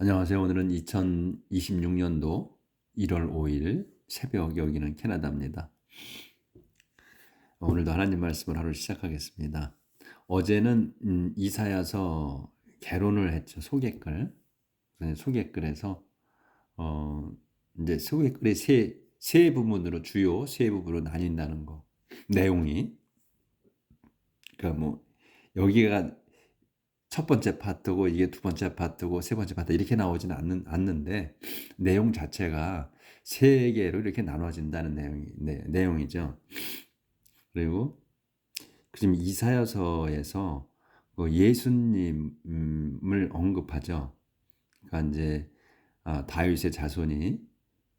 안녕하세요. 오늘은 2026년도 1월 5일 새벽, 여기는 캐나다입니다. 오늘도 하나님 말씀을 하루 시작하겠습니다. 어제는 이사야서 개론을 했죠. 소개글. 소개글에서 어 이제 소개글이 세 부분으로, 주요 세 부분으로 나뉜다는 거. 내용이, 그러니까 뭐 여기가 첫 번째 파트고 이게 두 번째 파트고 세 번째 파트 이렇게 나오지는 않는데, 내용 자체가 세 개로 이렇게 나눠진다는 내용이죠. 그리고 지금 이사야서에서 그 예수님을 언급하죠. 그러니까 이제 다윗의 자손이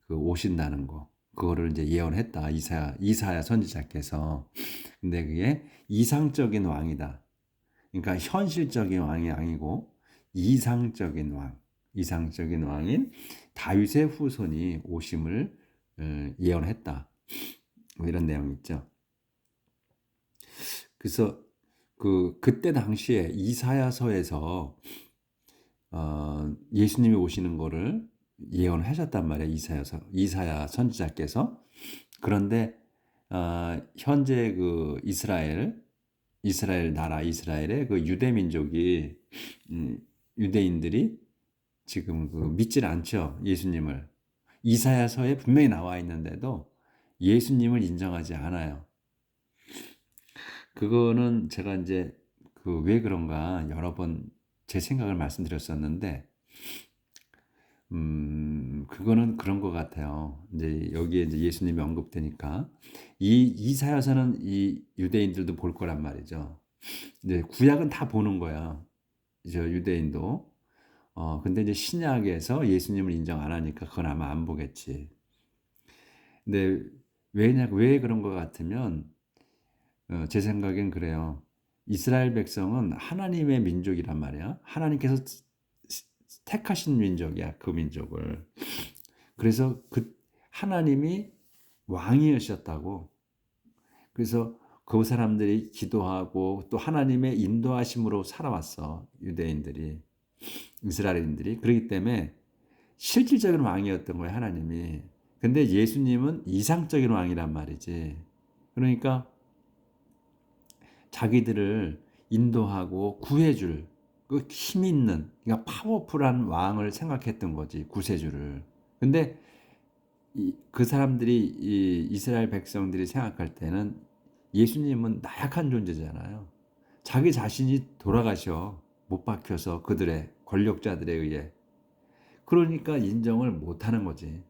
그 오신다는 거, 그거를 이제 예언했다, 이사야 선지자께서. 근데 그게 이상적인 왕이다. 그러니까 현실적인 왕이 아니고 이상적인 왕인 다윗의 후손이 오심을 예언했다. 뭐 이런 내용이 있죠. 그래서 그때 당시에 이사야서에서 예수님이 오시는 거를 예언하셨단 말이에요. 이사야 선지자께서. 그런데 현재 그 이스라엘 나라, 이스라엘의 그 유대 민족이, 유대인들이 지금 믿질 않죠. 예수님을. 이사야서에 분명히 나와 있는데도 예수님을 인정하지 않아요. 그거는 제가 이제 왜 그런가 여러 번 제 생각을 말씀드렸었는데, 그거는 그런 것 같아요. 이제 여기에 이제 예수님이 언급되니까 이 이사야서는 이 유대인들도 볼 거란 말이죠. 이제 구약은 다 보는 거야. 저 유대인도. 근데 이제 신약에서 예수님을 인정 안 하니까 그건 아마 안 보겠지. 근데 왜 그런 것 같으면, 제 생각엔 그래요. 이스라엘 백성은 하나님의 민족이란 말이야. 하나님께서 택하신 민족이야, 그 민족을. 그래서 하나님이 왕이셨다고. 그래서 그 사람들이 기도하고 또 하나님의 인도하심으로 살아왔어, 유대인들이, 이스라엘인들이. 그렇기 때문에 실질적인 왕이었던 거예요, 하나님이. 근데 예수님은 이상적인 왕이란 말이지. 그러니까 자기들을 인도하고 구해줄 그 힘 있는, 그러니까 파워풀한 왕을 생각했던 거지, 구세주를. 근데 그 사람들이, 이스라엘 백성들이 생각할 때는 예수님은 나약한 존재잖아요. 자기 자신이 돌아가셔, 못 박혀서 그들의 권력자들에 의해. 그러니까 인정을 못하는 거지.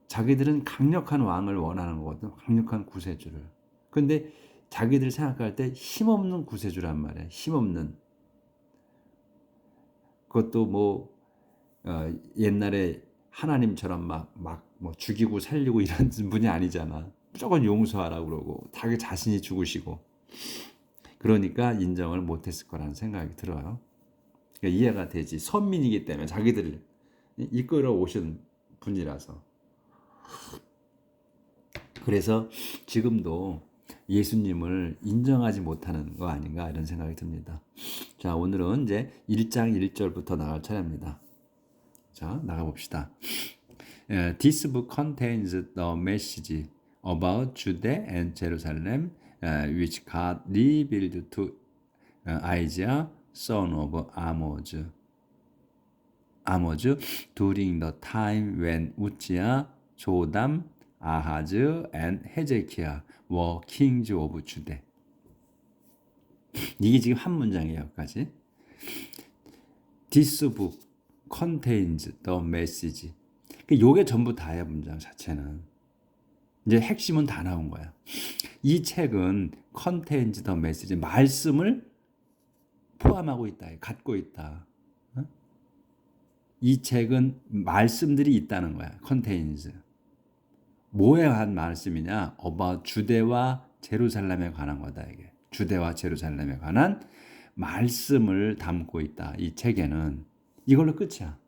자기들은 강력한 왕을 원하는 거거든, 강력한 구세주를. 근데 자기들 생각할 때 힘없는 구세주란 말이야. 힘없는. 그것도 뭐 옛날에 하나님처럼 뭐 죽이고 살리고 이런 분이 아니잖아. 무조건 용서하라고 그러고 자기 자신이 죽으시고. 그러니까 인정을 못했을 거라는 생각이 들어요. 그러니까 이해가 되지. 선민이기 때문에 자기들을 이끌어 오신 분이라서. 그래서 지금도 예수님을 인정하지 못하는 거 아닌가, 이런 생각이 듭니다. 자, 오늘은 이제 1장 1절부터 나갈 차례입니다. 자, 나가봅시다. This book contains the message about Judea and Jerusalem, which God revealed to Isaiah, son of Amoz, during the time when Uzziah, Jotham, Ahaz, and Hezekiah were kings of Judah. 이게 지금 한 문장이에요, 여기까지. This book contains the message. 요게 전부 다야, 문장 자체는. 이제 핵심은 다 나온 거야. 이 책은 contains the message, 말씀을 포함하고 있다, 갖고 있다. 이 책은 말씀들이 있다는 거야. contains. 뭐에 관한 말씀이냐? about 주대와 제루살렘에 관한 거다, 이게. 주대와 제루살렘에 관한 말씀을 담고 있다, 이 책에는. 이걸로 끝이야.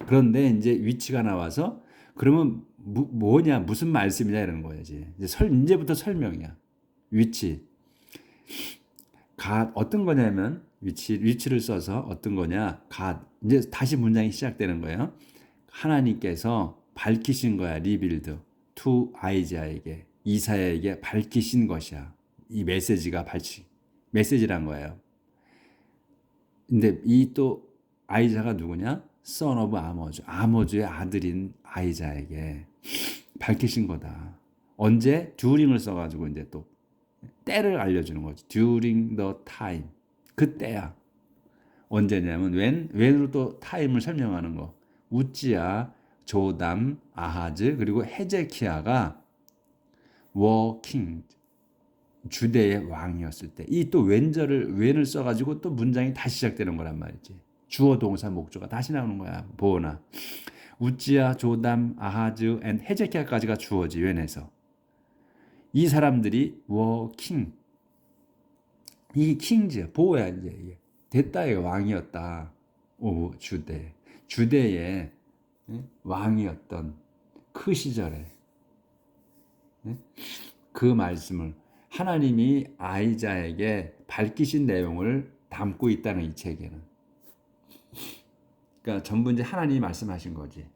그런데 이제 위치가 나와서, 그러면 뭐냐, 무슨 말씀이냐, 이러는 거야지. 이제부터 설명이야. 위치. 어떤 거냐면, 위치를 써서 어떤 거냐? God. 이제 다시 문장이 시작되는 거예요. 하나님께서 밝히신 거야. 리빌드. to 아이자에게. 이사야에게 밝히신 것이야. 이 메시지가 메시지란 거예요. 근데 이 또 아이자가 누구냐? son of 아모즈. 아모즈의 아들인 아이자에게 밝히신 거다. 언제? during을 써가지고 이제 또 때를 알려주는 거지. during the time. 그때야. 언제냐면 when으로 또 time을 설명하는 거. 우찌야, 조담, 아하즈 그리고 헤제키야가 were king. 주대의 왕이었을 때. 이 또 when을 써가지고 또 문장이 다시 시작되는 거란 말이지. 주어 동사 목조가 다시 나오는 거야. 보나. 우찌야, 조담, 아하즈, 앤 헤제키야까지가 주어지. when에서. 이 사람들이 were king. 이 킹즈 보호야 이제 됐다의 왕이었다. 오 주대의 왕이었던 그 시절에 그 말씀을 하나님이 아이자에게 밝히신 내용을 담고 있다는 이 책에는. 그러니까 전부 이제 하나님이 말씀하신 거지.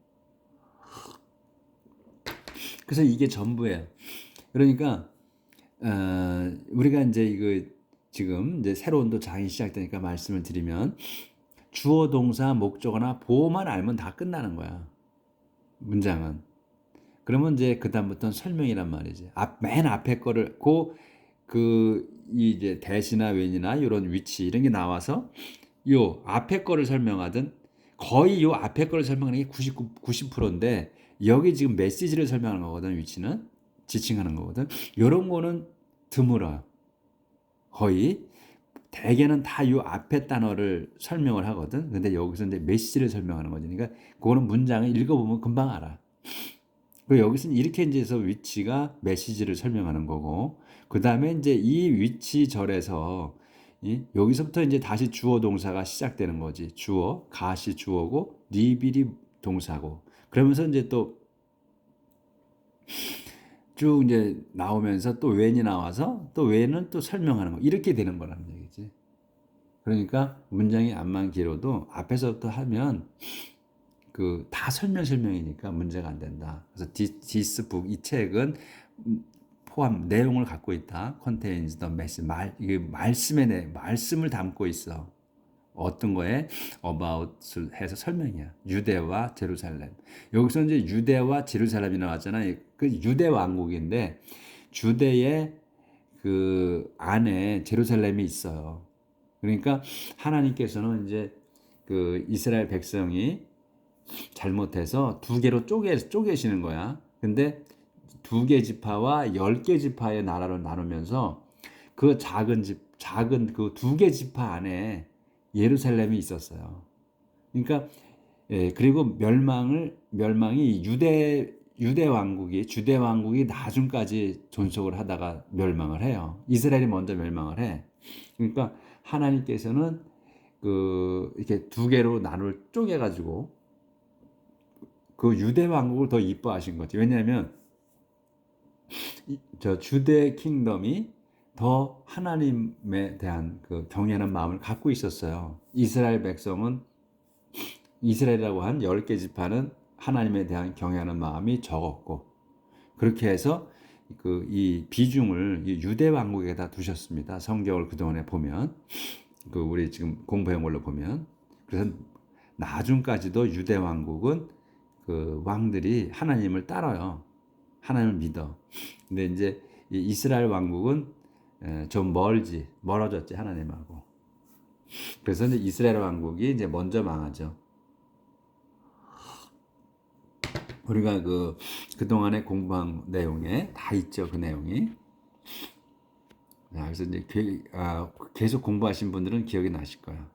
그래서 이게 전부예요. 그러니까 우리가 이제 이거 지금 이제 새로운 또 장이 시작되니까 말씀을 드리면 주어 동사 목적어나 보호만 알면 다 끝나는 거야. 문장은. 그러면 이제 그다음부터는 설명이란 말이지. 맨 앞에 거를 이제 대시나 웬이나 이런 위치 이런 게 나와서 요 앞에 거를 설명하든 거의 요 앞에 거를 설명하는 게 90%인데 여기 지금 메시지를 설명하는 거거든. 위치는 지칭하는 거거든. 이런 거는 드물어요. 거의 대개는 다 이 앞에 단어를 설명을 하거든. 근데 여기서 이제 메시지를 설명하는 거지. 그러니까 그거는 문장을 읽어보면 금방 알아. 그리고 여기서는 이렇게 이제 해서 위치가 메시지를 설명하는 거고, 그 다음에 이제 이 위치절에서 여기서부터 이제 다시 주어 동사가 시작되는 거지. 주어, 가시 주어고, 리빌이 동사고. 그러면서 이제 또 쭉 이제 나오면서 또 when이 나와서 또 when은 또 설명하는 거. 이렇게 되는 거라는 얘기지. 그러니까 문장이 암만 길어도 앞에서부터 하면 다 설명이니까 문제가 안 된다. 그래서 this book 이 책은 포함 내용을 갖고 있다. contains the message 이게 말씀을 담고 있어. 어떤 거에 about을 해서 설명이야. 유대와 제루살렘. 여기서 이제 유대와 제루살렘이 나왔잖아요. 그 유대 왕국인데 주대의 그 안에 제루살렘이 있어요. 그러니까 하나님께서는 이제 그 이스라엘 백성이 잘못해서 두 개로 쪼개시는 거야. 근데 2개 지파와 10개 지파의 나라로 나누면서 그 작은 그 2개 지파 안에 예루살렘이 있었어요. 그러니까 그리고 멸망이 주대 왕국이 나중까지 존속을 하다가 멸망을 해요. 이스라엘이 먼저 멸망을 해. 그러니까 하나님께서는 이렇게 2개로 쪼개가지고 그 유대 왕국을 더 이뻐하신 거지. 왜냐하면 저 주대 킹덤이 더 하나님에 대한 그 경외하는 마음을 갖고 있었어요. 이스라엘 백성은 이스라엘이라고 한 10개 지파는 하나님에 대한 경외하는 마음이 적었고, 그렇게 해서 이 비중을 유대 왕국에다 두셨습니다. 성경을 그동안에 보면 우리 지금 공부해온 걸로 보면. 그래서 나중까지도 유대 왕국은 그 왕들이 하나님을 따라요. 하나님을 믿어. 근데 이제 이 이스라엘 왕국은 좀 멀어졌지 하나님하고. 그래서 이제 이스라엘 왕국이 이제 먼저 망하죠. 우리가 그동안에 공부한 내용에 다 있죠. 그 내용이. 그래서 이제 계속 공부하신 분들은 기억이 나실 거야.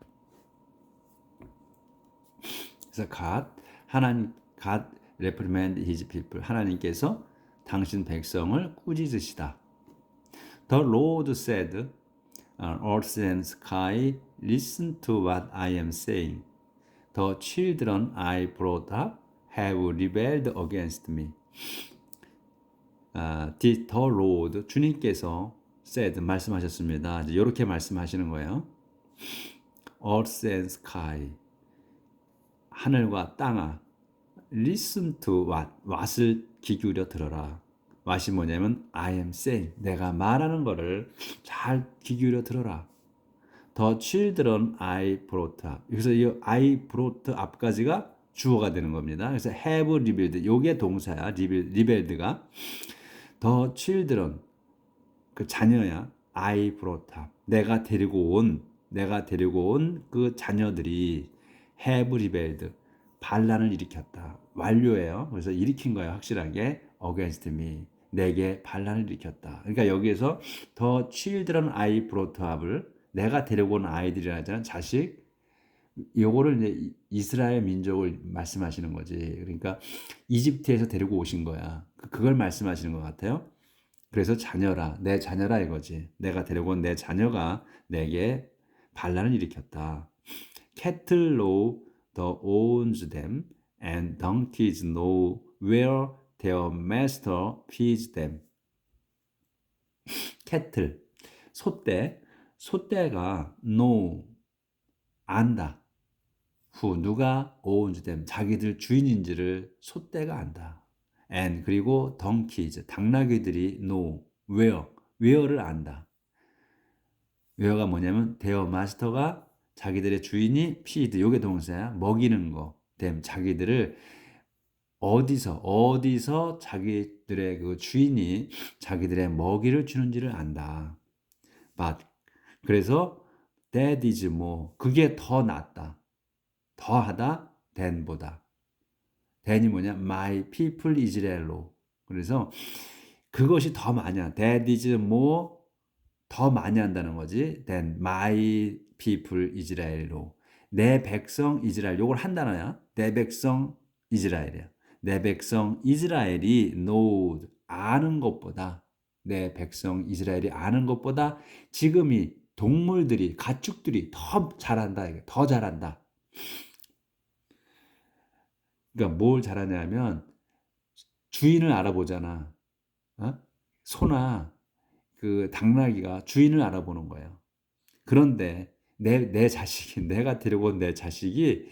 그래서 God reprimand his people. 하나님께서 당신 백성을 꾸짖으시다. The Lord said, earth and sky, listen to what I am saying. The children I brought up have rebelled against me. The Lord, 주님께서 said, 말씀하셨습니다. 이제 이렇게 말씀하시는 거예요. earth and sky. 하늘과 땅아. listen to what을 귀 기울여 들어라. what이 뭐냐면 I am saying. 내가 말하는 거를 잘 귀 기울여 들어라. The children I brought up. 여기서 이 I brought up까지가 주어가 되는 겁니다. 그래서 have revealed. 요게 동사야. revealed가. The children. 그 자녀야. I brought up. 내가 데리고 온 그 자녀들이 have rebelled. 반란을 일으켰다. 완료예요. 그래서 일으킨 거예요. 확실하게. against me. 내게 반란을 일으켰다. 그러니까 여기에서 the children I brought up을 내가 데리고 온 아이들이라는 자식, 요거를 이제 이스라엘 민족을 말씀하시는 거지. 그러니까 이집트에서 데리고 오신 거야. 그걸 말씀하시는 것 같아요. 그래서 자녀라, 내 자녀라 이거지. 내가 데리고 온 내 자녀가 내게 반란을 일으켰다. Cattle know the owns them, and donkeys know where their master feeds them. Cattle, 소떼가 know, 안다. who, 누가 owns them, 자기들 주인인지를 소떼가 안다. and, 그리고 donkeys, 당나귀들이 know, where를 안다. where가 뭐냐면 their master가 자기들의 주인이 feed, 요게 동사야. 먹이는 거. them, 자기들을 어디서 자기들의 그 주인이 자기들의 먹이를 주는지를 안다. but, 그래서 that is more, 그게 더 낫다. 더하다 than보다. than이 뭐냐? my people Israel로. 그래서 그것이 더 많이야. that is more, 더 많이 한다는 거지. than my people Israel로. 내 백성 이스라엘. 요걸 한 단어야. 내 백성 이스라엘이야. 내 백성 이스라엘이 know, 아는 것보다, 내 백성 이스라엘이 아는 것보다 지금이 동물들이, 가축들이 더 잘한다. 더 잘한다. 그러니까 뭘 잘하냐면 주인을 알아보잖아. 어? 소나 그 당나귀가 주인을 알아보는 거예요. 그런데 내 자식이, 내가 데리고 온 내 자식이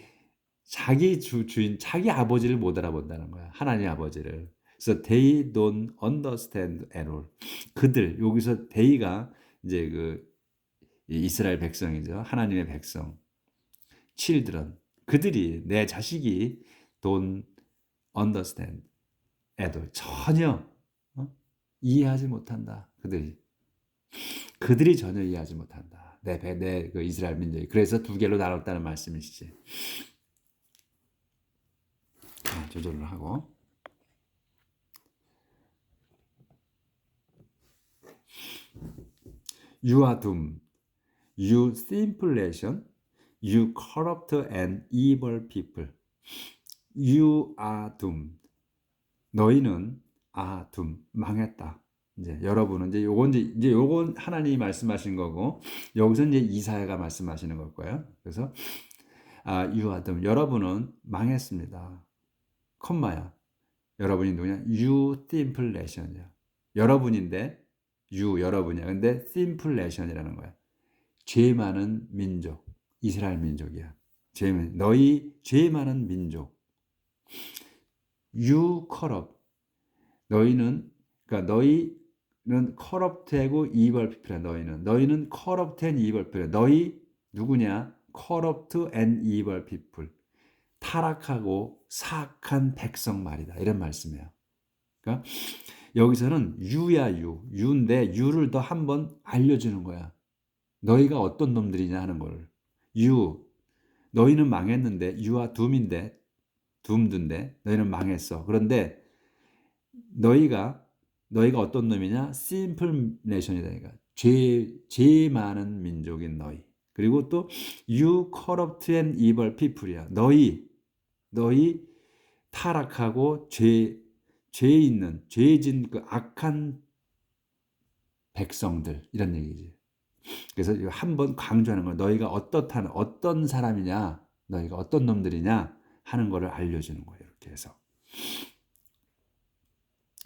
자기 주인, 자기 아버지를 못 알아본다는 거야. 하나님 아버지를. 그래서 they don't understand at all. 그들, 여기서 they가 이제 그 이스라엘 백성이죠. 하나님의 백성. children. 그들이, 내 자식이 don't understand at all. 전혀 이해하지 못한다. 그들이 전혀 이해하지 못한다. 내 그 이스라엘 민족이. 그래서 두 개로 나눴다는 말씀이시지. 조절을 하고. You are doomed. You simple nation. You corrupt and evil people. You are doomed. 너희는 doomed. 망했다. 이제 여러분은 이제 요건 하나님이 말씀하신 거고, 여기서 이제 이사야가 말씀하시는 걸 거예요. 그래서 you are doomed. 여러분은 망했습니다. 콤마야. 여러분이 누구냐? You simple nation이야. 여러분인데 여러분이야. 근데 simple nation이라는 거야. 죄 많은 민족. 이스라엘 민족이야. 너희 죄 많은 민족. You corrupt. 너희는 corrupt하고 evil people이야. 너희는 corrupt and evil people. 너희 누구냐? corrupt and evil people. 타락하고 사악한 백성 말이다. 이런 말씀이에요. 그러니까 여기서는 you인데 you를 더 한번 알려주는 거야. 너희가 어떤 놈들이냐 하는 걸. 너희는 망했는데 you are doomed인데 너희는 망했어. 그런데 너희가 어떤 놈이냐? simple nation이다. 그러니까 죄 많은 민족인 너희. 그리고 또 you corrupt and evil people이야. 너희 타락하고 죄진 그 악한 백성들, 이런 얘기지. 그래서 한번 강조하는 거야. 너희가 어떤 사람이냐, 너희가 어떤 놈들이냐 하는 거를 알려주는 거예요. 이렇게 해서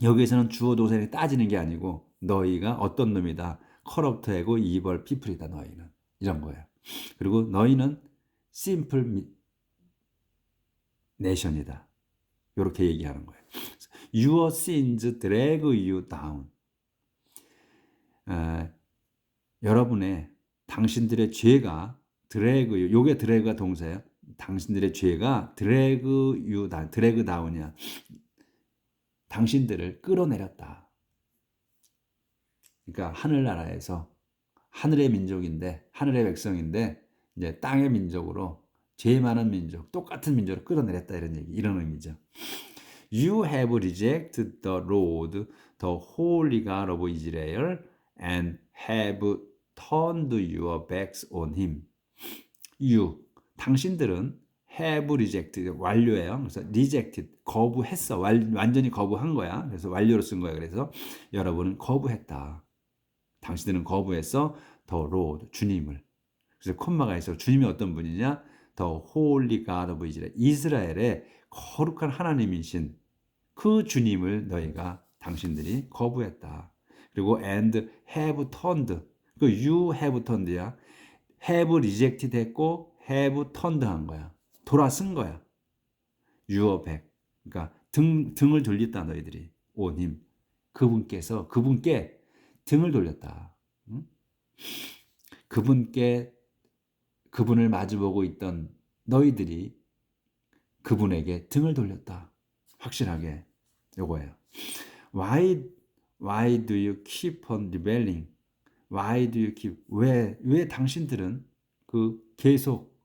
여기에서는 주어 동사에 따지는 게 아니고 너희가 어떤 놈이다, corrupt하고 evil people이다. 너희는 이런 거예요. 그리고 너희는 simple nation이다. 이렇게 얘기하는 거예요. Your sins drag you down. 여러분의 당신들의 죄가 drag you. 요게 drag가 동사예요. 당신들의 죄가 drag you down. drag down이야. 당신들을 끌어내렸다. 그러니까 하늘나라에서 하늘의 민족인데 하늘의 백성인데 이제 땅의 민족으로 죄 많은 민족, 똑같은 민족으로 끌어내렸다 이런 얘기, 이런 의미죠. You have rejected the Lord, the Holy God of Israel, and have turned your backs on him. You, 당신들은 have rejected, 완료예요. 그래서 rejected, 거부했어. 완전히 거부한 거야. 그래서 완료로 쓴 거야. 그래서 여러분은 거부했다. 당신들은 거부했어. The Lord, 주님을. 그래서 콤마가 있어. 주님이 어떤 분이냐? The Holy God of Israel. 이스라엘의 거룩한 하나님이신 그 주님을 너희가 당신들이 거부했다. 그리고 and have turned. 그 you have turned야. have rejected 했고 have turned 한 거야. 돌아선 거야. your back. 그러니까 등을 돌렸다 너희들이. on him. 그분께 등을 돌렸다. 응? 그분을 마주보고 있던 너희들이 그분에게 등을 돌렸다. 확실하게 요거예요. Why do you keep on rebelling? Why do you keep? 왜 당신들은 계속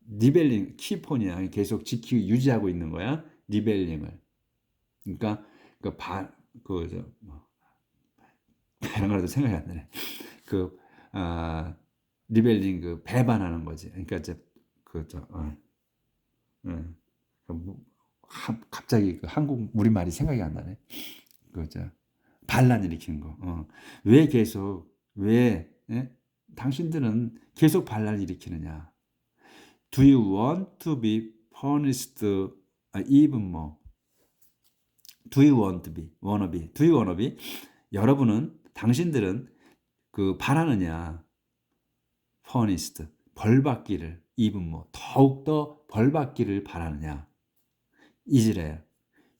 rebelling, keep on이야. 계속 유지하고 있는 거야. rebelling을. 그러니까 이런 거라도 생각이 안 나네. 리벨링 배반하는 거지. 그러니까 이제 갑자기 한국 우리말이 생각이 안 나네. 반란 일으키는 거. 왜 당신들은 계속 반란 일으키느냐? Do you want to be punished even more? Do you want to be? Wanna be? Do you wanna be? 당신들은 바라느냐? punished, 벌받기를, even more, 더욱더 벌받기를 바라느냐? 이스라엘,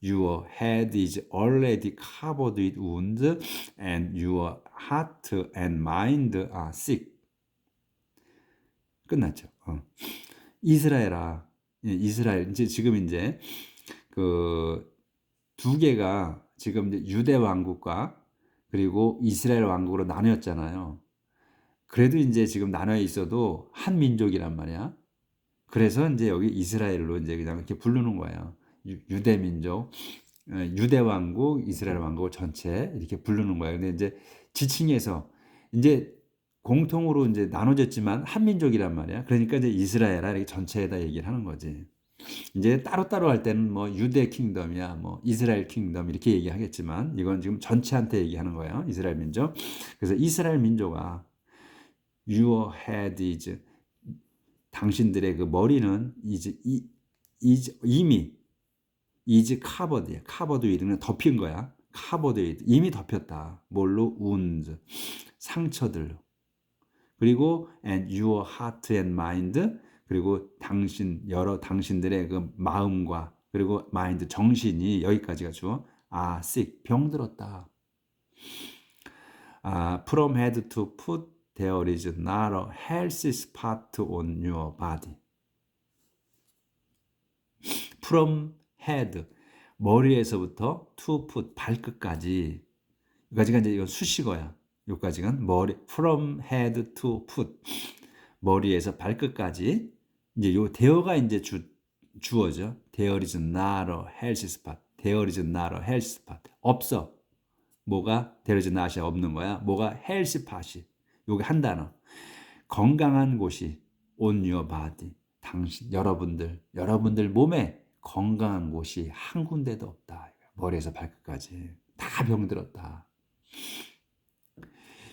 your head is already covered with wounds and your heart and mind are sick. 끝났죠. 이스라엘 지금 이제 두 개가 지금 이제 유대 왕국과 그리고 이스라엘 왕국으로 나뉘었잖아요. 그래도 이제 지금 나눠 있어도 한 민족이란 말이야. 그래서 이제 여기 이스라엘로 이제 그냥 이렇게 부르는 거예요. 유대 민족, 유대 왕국, 이스라엘 왕국 전체 이렇게 부르는 거예요. 근데 이제 지칭해서 이제 공통으로 이제 나눠졌지만 한 민족이란 말이야. 그러니까 이제 이스라엘아 이렇게 전체에다 얘기를 하는 거지. 이제 따로따로 할 때는 뭐 유대 킹덤이야, 뭐 이스라엘 킹덤 이렇게 얘기하겠지만 이건 지금 전체한테 얘기하는 거예요. 이스라엘 민족. 그래서 이스라엘 민족아, your head is, 당신들의 머리는 이미 is covered야. covered with는 덮인 거야. covered with, 이미 덮였다. 뭘로? wounds, 상처들로. 그리고 and your heart and mind, 그리고 당신들의 마음과 그리고 마인드, 정신이, 여기까지가 주어 sick, 병들었다. From head to foot there is not a healthy spot on your body. From head, 머리에서부터 to foot, 발끝까지. 여기까지가 이제 이건 수식어야. 여기까지가 from head to foot, 머리에서 발끝까지. 이제 요 there가 이제 주어죠. There is not a healthy spot. There is not a healthy spot. 없어. 뭐가? There is not이 없는 거야. 뭐가? healthy spot이. 요게 한 단어. 건강한 곳이 on your body. 여러분들 몸에 건강한 곳이 한 군데도 없다. 머리에서 발끝까지 다 병들었다.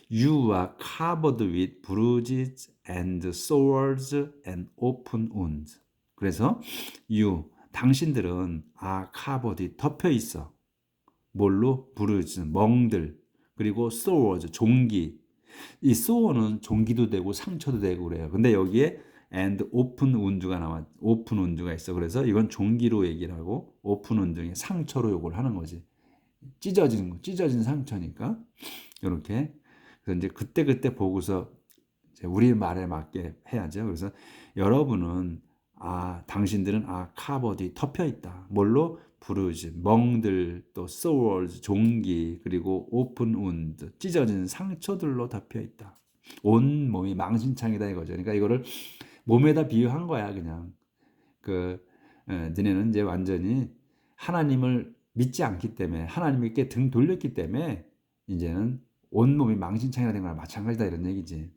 You are covered with bruises and sores and open wounds. 그래서 당신들은 covered, 덮여 있어. 뭘로? bruise, 멍들, 그리고 sores, 종기, 이 sore는 종기도 되고 상처도 되고 그래요. 근데 여기에 and open wound가 open wound가 있어. 그래서 이건 종기로 얘기를 하고 open wound 상처로 요걸 하는 거지. 찢어진 상처니까 이렇게. 그래서 이제 그때 보고서 이제 우리 말에 맞게 해야죠. 그래서 여러분은 당신들은 카버디 덮여 있다. 뭘로? 부르지, 멍들, 또 sores, 종기, 그리고 오픈 운드, 찢어진 상처들로 덮여 있다. 온 몸이 망신창이다 이거죠. 그러니까 이거를 몸에다 비유한 거야, 그냥. 너네는 이제 완전히 하나님을 믿지 않기 때문에, 하나님께 등 돌렸기 때문에 이제는 온 몸이 망신창이가 된 거랑 마찬가지다 이런 얘기지.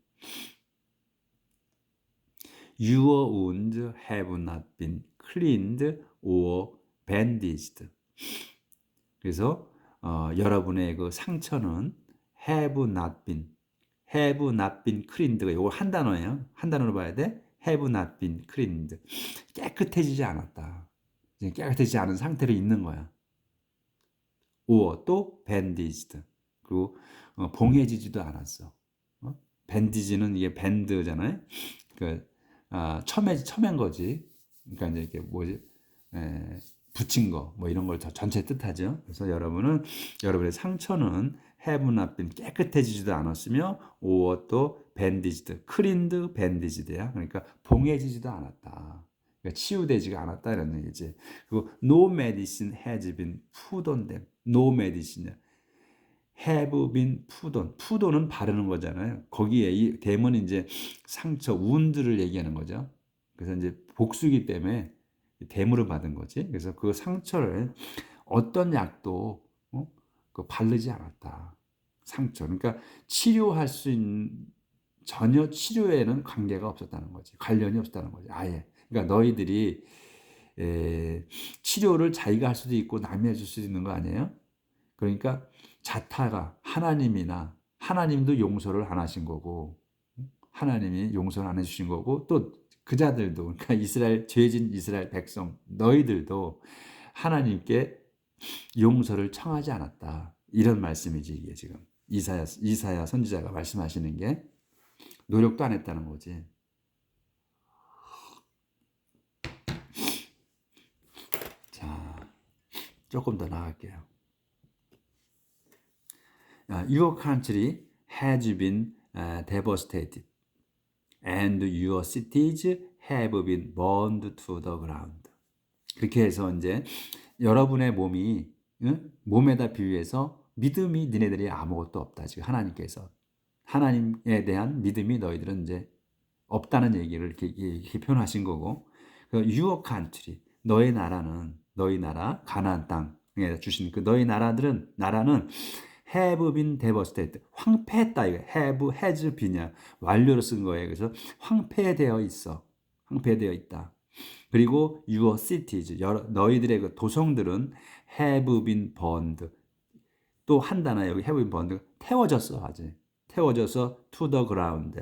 Your wounds have not been cleaned or bandaged. 그래서 여러분의 그 상처는 have not been cleaned가 이거 한 단어예요. 한 단어로 봐야 돼. have not been cleaned. 깨끗해지지 않았다. 깨끗해지지 않은 상태로 있는 거야. or 또 bandaged. 그리고 봉해지지도 않았어. 밴디지는 이게 밴드잖아요. 첨한 거지. 그러니까 이제 이렇게 뭐지? 붙인 거, 뭐 이런 걸 전체 뜻하죠. 그래서 여러분의 상처는 have not been 깨끗해지지도 않았으며, or 또 bandaged, cleaned, bandaged야. 그러니까 봉해지지도 않았다. 그러니까 치유되지가 않았다 이런 얘기지. 그리고 no medicine has been put on them. no medicine. have been put on. put on은 바르는 거잖아요. 거기에 이 댐은 이제 상처, wound를 얘기하는 거죠. 그래서 이제 복수기 때문에 댐으로 받은 거지. 그래서 그 상처를 어떤 약도 바르지 않았다. 상처. 그러니까 치료할 수 있는, 전혀 치료에는 관계가 없었다는 거지. 관련이 없었다는 거지. 아예. 그러니까 너희들이 치료를 자기가 할 수도 있고 남이 해줄 수도 있는 거 아니에요? 그러니까 자타가 하나님도 용서를 안 하신 거고, 하나님이 용서를 안 해주신 거고, 또 그자들도, 그러니까 죄진 이스라엘 백성 너희들도 하나님께 용서를 청하지 않았다. 이런 말씀이지. 이게 지금 이사야 선지자가 말씀하시는 게 노력도 안 했다는 거지. 자, 조금 더 나갈게요. Your country has been devastated, and your cities have been burned to the ground. 그렇게 해서 이제 여러분의 몸에다 비유해서 믿음이 너희들이 아무것도 없다. 지금 하나님에 대한 믿음이 너희들은 이제 없다는 얘기를 이렇게 표현하신 거고, Your country, 너희 나라 가나안 땅에 주신 그 너희 나라는 have been devastated. 황폐했다. 이거 have, has been이야. 완료로 쓴 거예요. 그래서 황폐되어 있다. 그리고 your cities, 너희들의 그 도성들은 have been burned. 또 한 단어 여기 have been burned. 태워졌어. 하지. 태워져서 to the ground.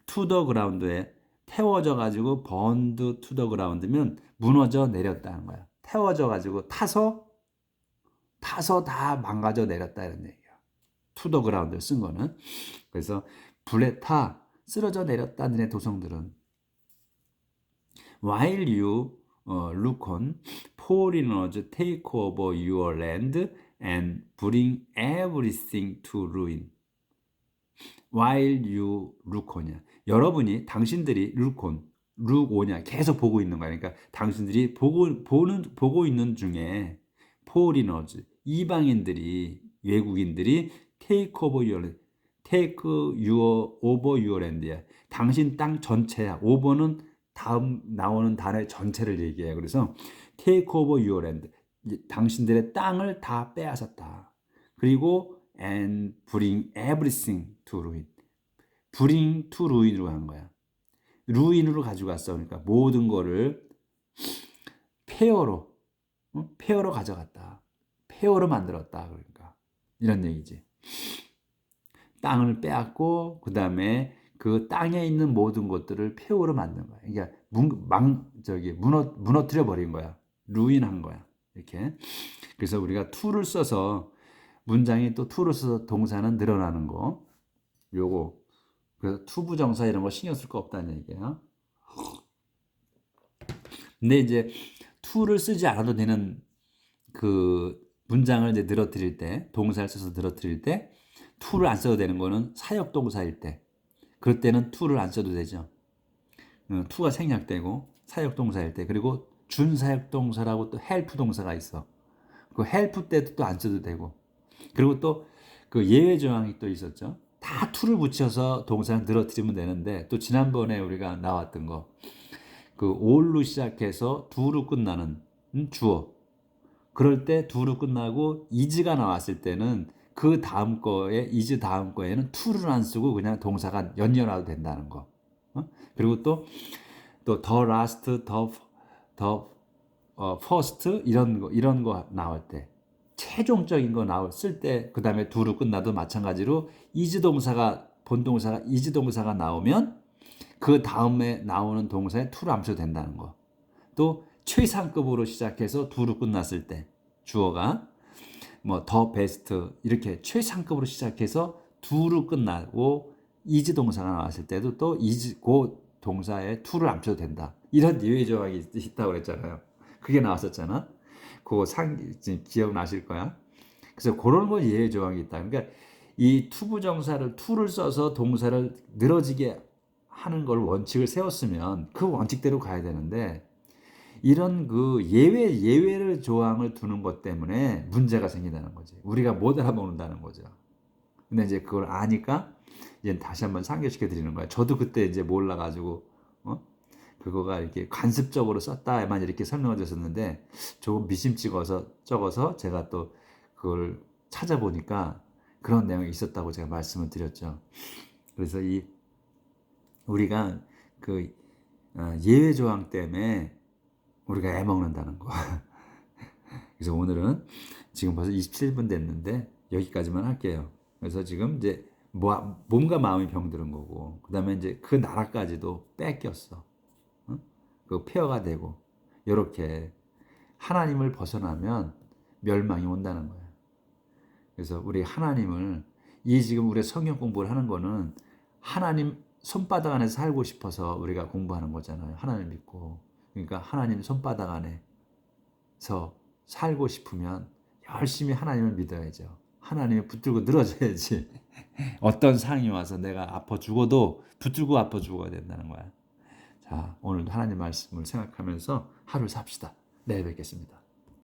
to the ground에 태워져 가지고 burned to the ground면 무너져 내렸다는 거야. 태워져 가지고 타서 다 망가져 내렸다 이런 얘기야. to the ground를 쓴 거는. 그래서 불에 타 쓰러져 내렸다 너네 도성들은. While you look on, foreigners take over your land and bring everything to ruin. While you look on이야. 당신들이 look on이야. 계속 보고 있는 거야. 그러니까 당신들이 보고 있는 중에 foreigners, 외국인들이 take over your land야. 당신 땅 전체야. over는 다음 나오는 단어의 전체를 얘기해요. 그래서 take over your land, 당신들의 땅을 다 빼앗았다. 그리고 and bring everything to ruin. bring to ruin으로 한 거야. ruin으로 가져갔어. 그러니까 모든 거를 폐허로 가져갔다. 폐허로 만들었다. 그러니까 이런 얘기지. 땅을 빼앗고 그 다음에 그 땅에 있는 모든 것들을 폐허로 만든 거야. 그러니까 무너뜨려 버린 거야. 루인한 거야. 이렇게. 그래서 우리가 to를 써서 문장이 또 to를 써서 동사는 늘어나는 거. 요거. 그래서 투부정사 이런 거 신경 쓸 거 없다는 얘기예요. 근데 이제 to를 쓰지 않아도 되는 그 문장을 이제 늘어뜨릴 때, 동사를 써서 늘어뜨릴 때 to를 안 써도 되는 거는 사역 동사일 때. 그럴 때는 to를 안 써도 되죠. to가 생략되고 사역 동사일 때. 그리고 준사역 동사라고 또 help 동사가 있어. 그 help 때도 또 안 써도 되고. 그리고 또 그 예외 조항이 또 있었죠. 다 to를 붙여서 동사를 늘어뜨리면 되는데, 또 지난번에 우리가 나왔던 거, 그 all로 시작해서 do로 끝나는 주어. 그럴 때 do로 끝나고 is가 나왔을 때는 그 다음 거에 is 다음 거에는 to를 안 쓰고 그냥 동사가 연결해도 된다는 거. 그리고 또 the last, the first 이런 거 나올 때, 최종적인 거 나왔을 때, 그 다음에 do로 끝나도 마찬가지로 is 동사가 본동사가 is 동사가 나오면 그 다음에 나오는 동사에 to를 안 써도 된다는 거. 또 최상급으로 시작해서 do로 끝났을 때 주어가 뭐 the best 이렇게 최상급으로 시작해서 do로 끝나고 is 동사가 나왔을 때도 또 is 그 동사에 to를 안 써도 된다. 이런 예외 조항이 있다고 그랬잖아요. 그게 나왔었잖아. 그거 기억나실 거야. 그래서 그런 거 예외 조항이 있다. 그러니까 이 투부정사를 to를 써서 동사를 늘어지게 하는 걸 원칙을 세웠으면 그 원칙대로 가야 되는데, 이런 그 예외를 조항을 두는 것 때문에 문제가 생긴다는 거지. 우리가 못 알아먹는다는 거죠. 근데 이제 그걸 아니까 이제 다시 한번 상기시켜 드리는 거야. 저도 그때 이제 몰라가지고 그거가 이렇게 관습적으로 썼다만 이렇게 설명을 드렸었는데, 조금 미심 찍어서 적어서 제가 또 그걸 찾아보니까 그런 내용이 있었다고 제가 말씀을 드렸죠. 그래서 우리가 그 예외 조항 때문에 우리가 애먹는다는 거. 그래서 오늘은 지금 벌써 27분 됐는데 여기까지만 할게요. 그래서 지금 이제 몸과 마음이 병들은 거고, 그 다음에 이제 그 나라까지도 뺏겼어. 그 폐허가 되고, 이렇게 하나님을 벗어나면 멸망이 온다는 거예요. 그래서 우리 하나님을, 지금 우리 성경 공부를 하는 거는 하나님 손바닥 안에서 살고 싶어서 우리가 공부하는 거잖아요. 하나님 믿고. 그러니까 하나님 손바닥 안에서 살고 싶으면 열심히 하나님을 믿어야죠. 하나님을 붙들고 늘어져야지. 어떤 상이 와서 내가 아파 죽어도 붙들고 아파 죽어야 된다는 거야. 자, 오늘도 하나님 말씀을 생각하면서 하루 삽시다. 내일 뵙겠습니다.